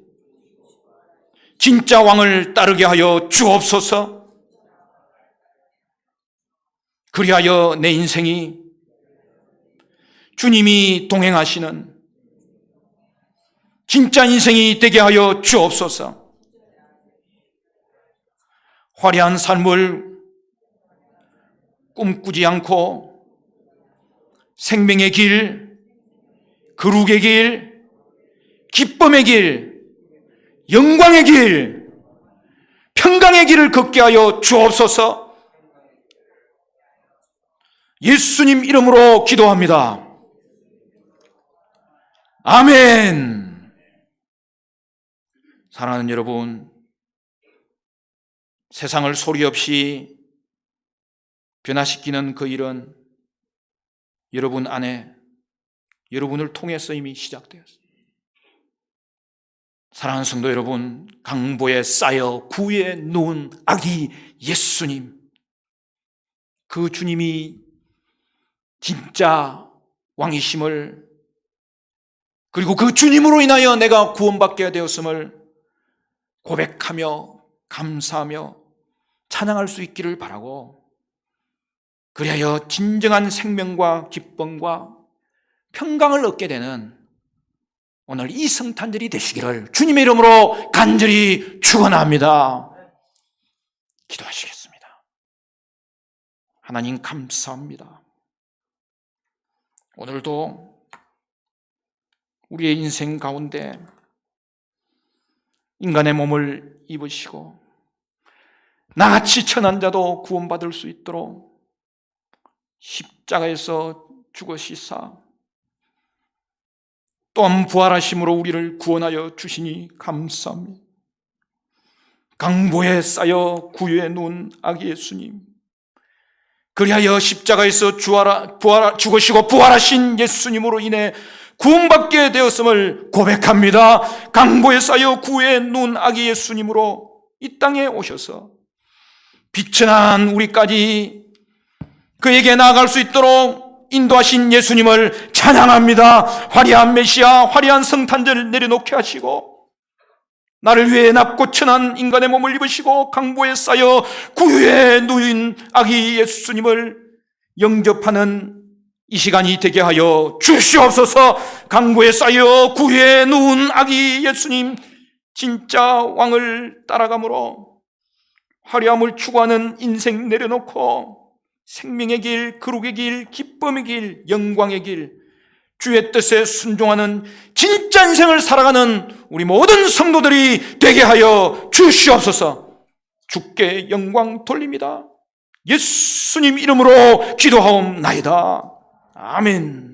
Speaker 1: 진짜 왕을 따르게 하여 주옵소서. 그리하여 내 인생이 주님이 동행하시는 진짜 인생이 되게 하여 주옵소서. 화려한 삶을 꿈꾸지 않고 생명의 길, 거룩의 길, 기쁨의 길, 영광의 길, 평강의 길을 걷게 하여 주옵소서. 예수님 이름으로 기도합니다. 아멘. 사랑하는 여러분, 세상을 소리 없이 변화시키는 그 일은 여러분 안에, 여러분을 통해서 이미 시작되었습니다. 사랑하는 성도 여러분, 강보에 쌓여 구유에 누운 아기 예수님, 그 주님이 진짜 왕이심을, 그리고 그 주님으로 인하여 내가 구원받게 되었음을 고백하며 감사하며 찬양할 수 있기를 바라고, 그리하여 진정한 생명과 기쁨과 평강을 얻게 되는 오늘 이 성탄절이 되시기를 주님의 이름으로 간절히 축원합니다. 기도하시겠습니다. 하나님 감사합니다. 오늘도 우리의 인생 가운데 인간의 몸을 입으시고 나같이 천한 자도 구원받을 수 있도록 십자가에서 죽으시사 또한 부활하심으로 우리를 구원하여 주시니 감사합니다. 강보에 쌓여 구유에 누운 아기 예수님, 그리하여 십자가에서 죽으시고 부활하신 예수님으로 인해 구원받게 되었음을 고백합니다. 강보에 쌓여 구유에 누운 아기 예수님으로 이 땅에 오셔서 비천한 우리까지 그에게 나아갈 수 있도록 인도하신 예수님을 찬양합니다. 화려한 메시아, 화려한 성탄절을 내려놓게 하시고 나를 위해 낮고 천한 인간의 몸을 입으시고 강보에 쌓여 구유에 누인 아기 예수님을 영접하는 이 시간이 되게 하여 주시옵소서. 강보에 쌓여 구유에 누운 아기 예수님, 진짜 왕을 따라감으로 화려함을 추구하는 인생 내려놓고 생명의 길, 거룩의 길, 기쁨의 길, 영광의 길, 주의 뜻에 순종하는 진짜 인생을 살아가는 우리 모든 성도들이 되게 하여 주시옵소서. 주께 영광 돌립니다. 예수님 이름으로 기도하옵나이다. 아멘.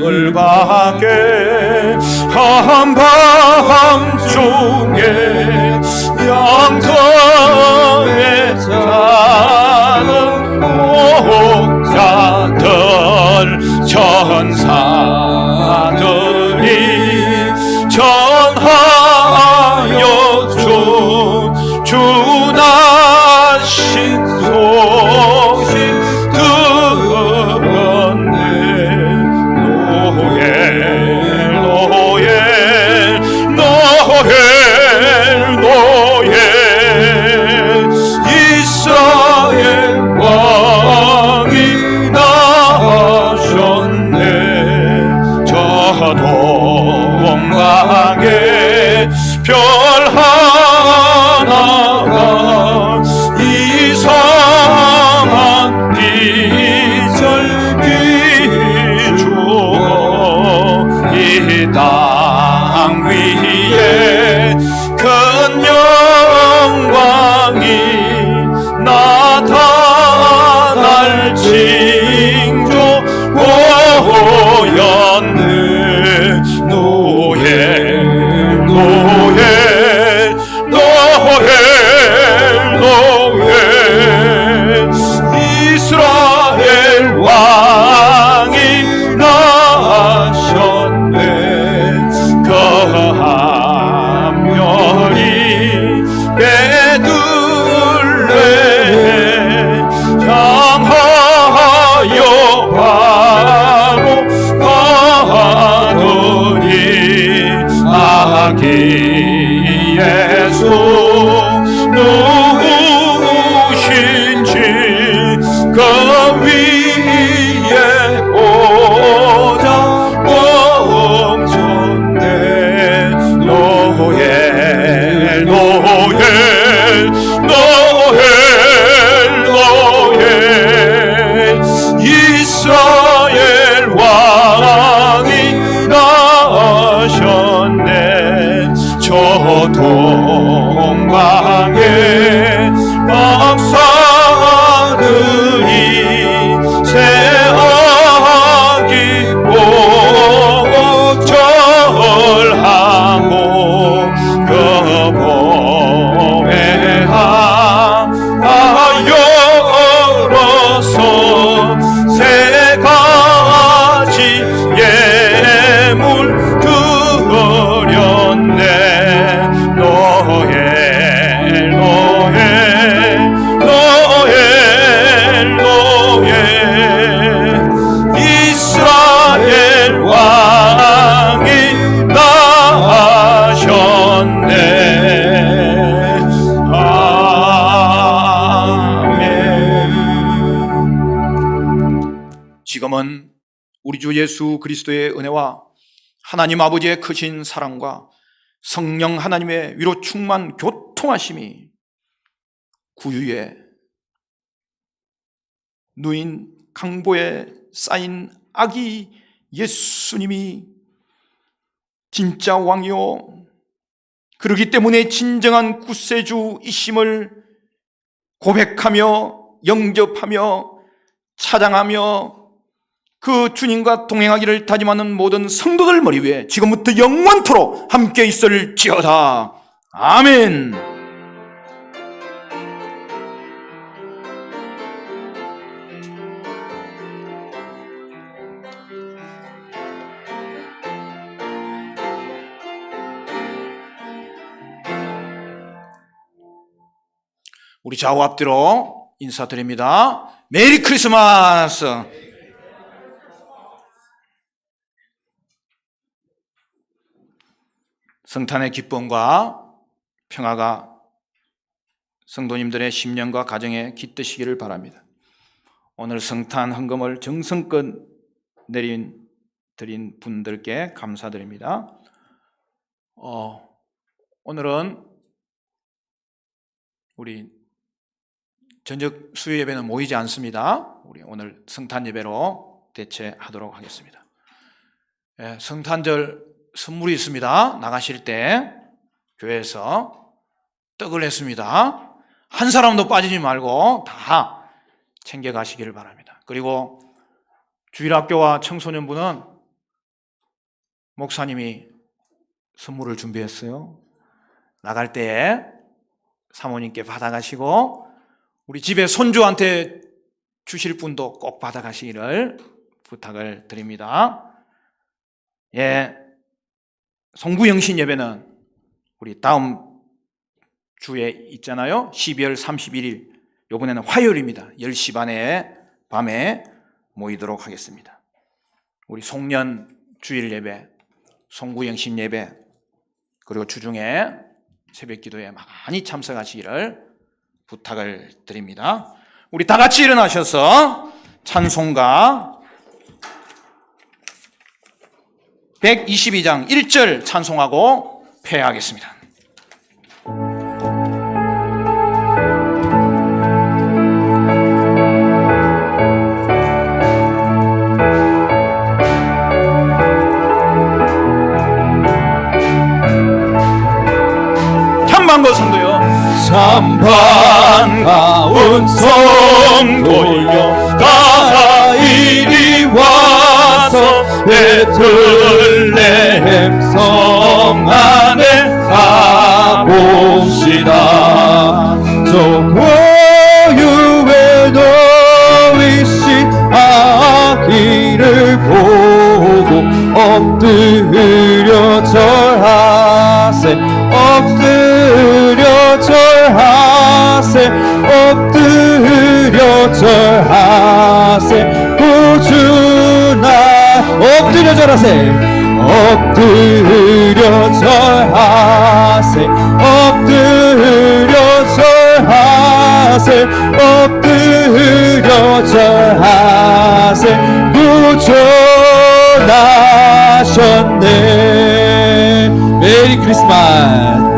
Speaker 2: 돌밖에 한밤중에 양털에 자는 목자들 천사들이 전하여 주나신 소식 들었네. 노엘 이스라엘 왕이 나셨네. 저 동방에 별 하나가 이상한 빛을 비추어 이 땅 위에 큰 영광이 나타날 징조 보였네. 노엘 이스라엘 왕이 나셨네. 거함멸이 베들레 향하여 바로 가더니 아기 예수 누구신지 그 위에 오자 멈췄네. 노엘 이스라엘 왕이 나셨네. 저 동방에 박사들이 새아기 보고 절하고 그 몸에 하여러서 세 가지 예물 드렸네. 노엘 이스라엘 왕이 나셨네. 아멘.
Speaker 1: 지금은 우리 주 예수 그리스도의 은혜와 하나님 아버지의 크신 사랑과 성령 하나님의 위로 충만 교통하심이 구유에 누인 강보에 쌓인 아기 예수님이 진짜 왕이요, 그러기 때문에 진정한 구세주이심을 고백하며 영접하며 찬양하며 그 주님과 동행하기를 다짐하는 모든 성도들 머리 위에 지금부터 영원토록 함께 있을지어다. 아멘. 우리 좌우 앞뒤로 인사드립니다. 메리 크리스마스. 성탄의 기쁨과 평화가 성도님들의 심령과 가정에 깃드시기를 바랍니다. 오늘 성탄 헌금을 정성껏 드린 분들께 감사드립니다. 오늘은 우리 저녁 수요 예배는 모이지 않습니다. 우리 오늘 성탄 예배로 대체하도록 하겠습니다. 성탄절 선물이 있습니다. 나가실 때 교회에서 떡을 했습니다. 한 사람도 빠지지 말고 다 챙겨가시기를 바랍니다. 그리고 주일학교와 청소년부는 목사님이 선물을 준비했어요. 나갈 때에 사모님께 받아가시고 우리 집에 손주한테 주실 분도 꼭 받아가시기를 부탁을 드립니다. 송구영신 예배는 우리 다음 주에 있잖아요. 12월 31일 이번에는 화요일입니다. 10시 반에 밤에 모이도록 하겠습니다. 우리 송년 주일 예배, 송구영신 예배, 그리고 주중에 새벽 기도에 많이 참석하시기를 부탁을 드립니다. 우리 다 같이 일어나셔서 찬송가 122장 1절 찬송하고 폐하겠습니다. 찬반가운 성도요,
Speaker 2: 찬반가운 성도여, 다 이리 와서 베들레헴 성 안에 가봅시다. 저 고유의 노이신 아기를 보고 엎드려 절하세, 엎드려 절하세, 엎드려 절하세. 구주나 엎드려 절하세, 엎드려 절하세, 엎드려 절하세, 엎드려 절하세. 구주나셨네. 메리 크리스마스.